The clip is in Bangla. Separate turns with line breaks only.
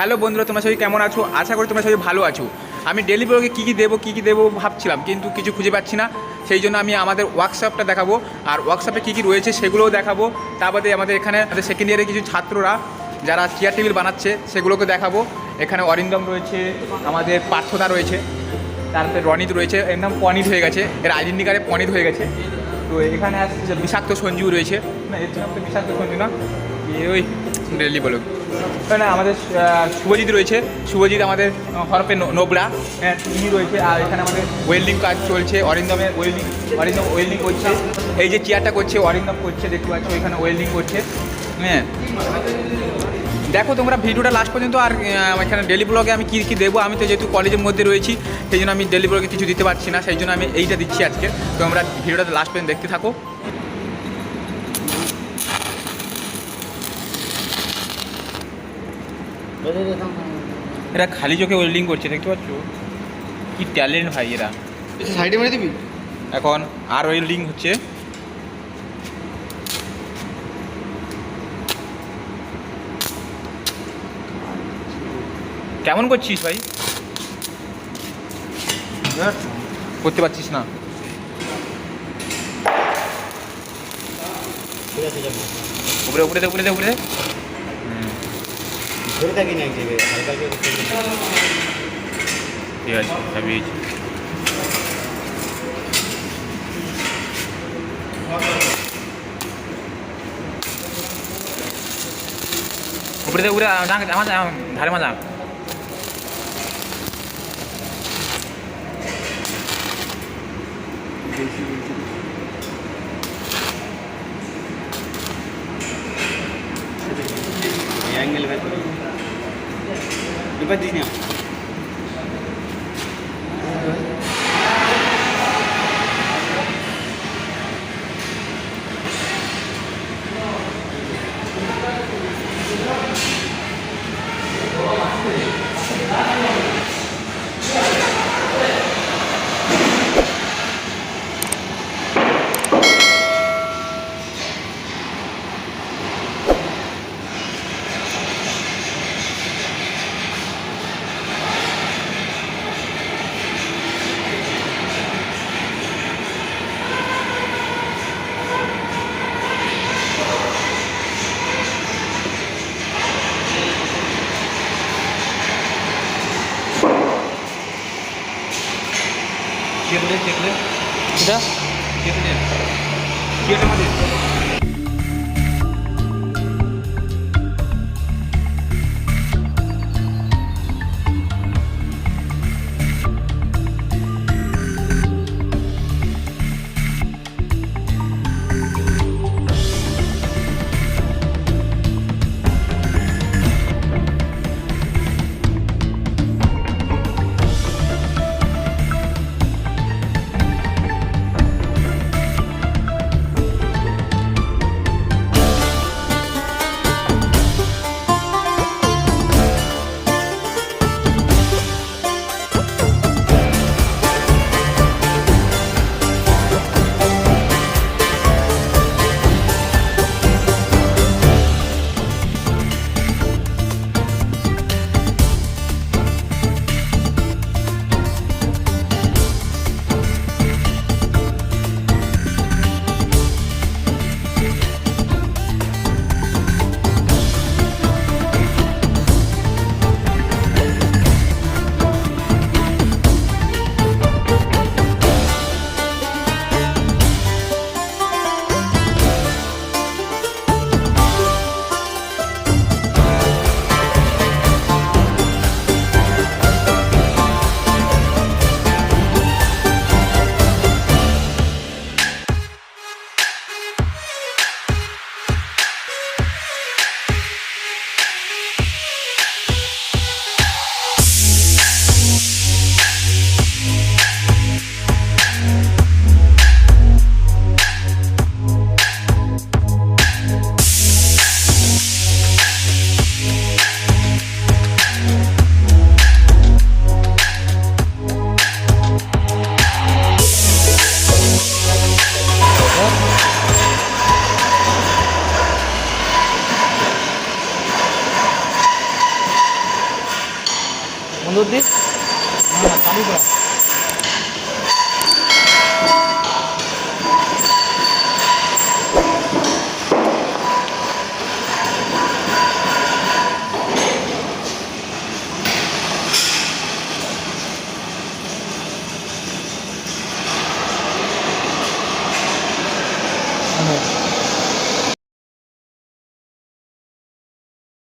হ্যালো বন্ধুরা, তোমরা সবাই কেমন আছো? আশা করি তোমরা সবাই ভালো আছো। আমি ডেলি ব্লগে কী কী দেবো ভাবছিলাম, কিন্তু কিছু খুঁজে পাচ্ছি না। সেই জন্য আমি আমাদের ওয়ার্কশপটা দেখাবো, আর ওয়ার্কশপে কী রয়েছে সেগুলোও দেখাবো। তারপরে আমাদের এখানে সেকেন্ড ইয়ারে কিছু ছাত্ররা যারা চেয়ার টেবিল বানাচ্ছে সেগুলোকে দেখাবো। এখানে অরিন্দম রয়েছে, আমাদের পার্থদা রয়েছে, তারপরে রনিত রয়েছে, এর নাম পনিত হয়ে গেছে, এর আইডেন্টি কার্ডে পনিত হয়ে গেছে। তো এখানে আসছে বিষাক্ত সঞ্জু রয়েছে, না এর নাম তো বিষাক্ত সঞ্জু না, ওই ডেলি ব্লগ। না, আমাদের শুভজিৎ রয়েছে, শুভজিৎ আমাদের হরপে নোবরা, হ্যাঁ তিনি রয়েছে। আর এখানে আমাদের ওয়েল্ডিং কাজ চলছে, অরিন্দম ওয়েল্ডিং করছে। এই যে চেয়ারটা করছে অরিন্দম করছে, দেখতে পাচ্ছ এখানে ওয়েল্ডিং করছে। হ্যাঁ দেখো তোমরা ভিডিওটা লাস্ট পর্যন্ত। আর এখানে ডেলি ব্লগে আমি কী দেবো, আমি তো যেহেতু কলেজের মধ্যে রয়েছি সেই জন্য আমি ডেলি ব্লগে কিছু দিতে পারছি না, সেই জন্য আমি এইটা দিচ্ছি আজকে। তো তোমরা ভিডিওটা লাস্ট পর্যন্ত দেখতে থাকো। এরা খালি চোখে ওয়েল্ডিং করছে, দেখতে পাচ্ছ কি ট্যালেন্ট ভাই এরা।
সাইডে মেরে দিবি
এখন আর ওয়েল্ডিং হচ্ছে। কেমন করছিস ভাই? করতে পারছিস না? উপরে উপরে দে উপরে দে উপরে দে।
ধরে থাকি না এক জায়গায় হালকা
ঠিক আছে, হ্যাভি আছে। উপরে দে উপরে আমার ধারে মাজা।
অ্যাঙ্গেল ভাই দুবার দিস না।
দেখলে এটা কেটে মধ্যে
সুন্দর দিক না কালীপাড়া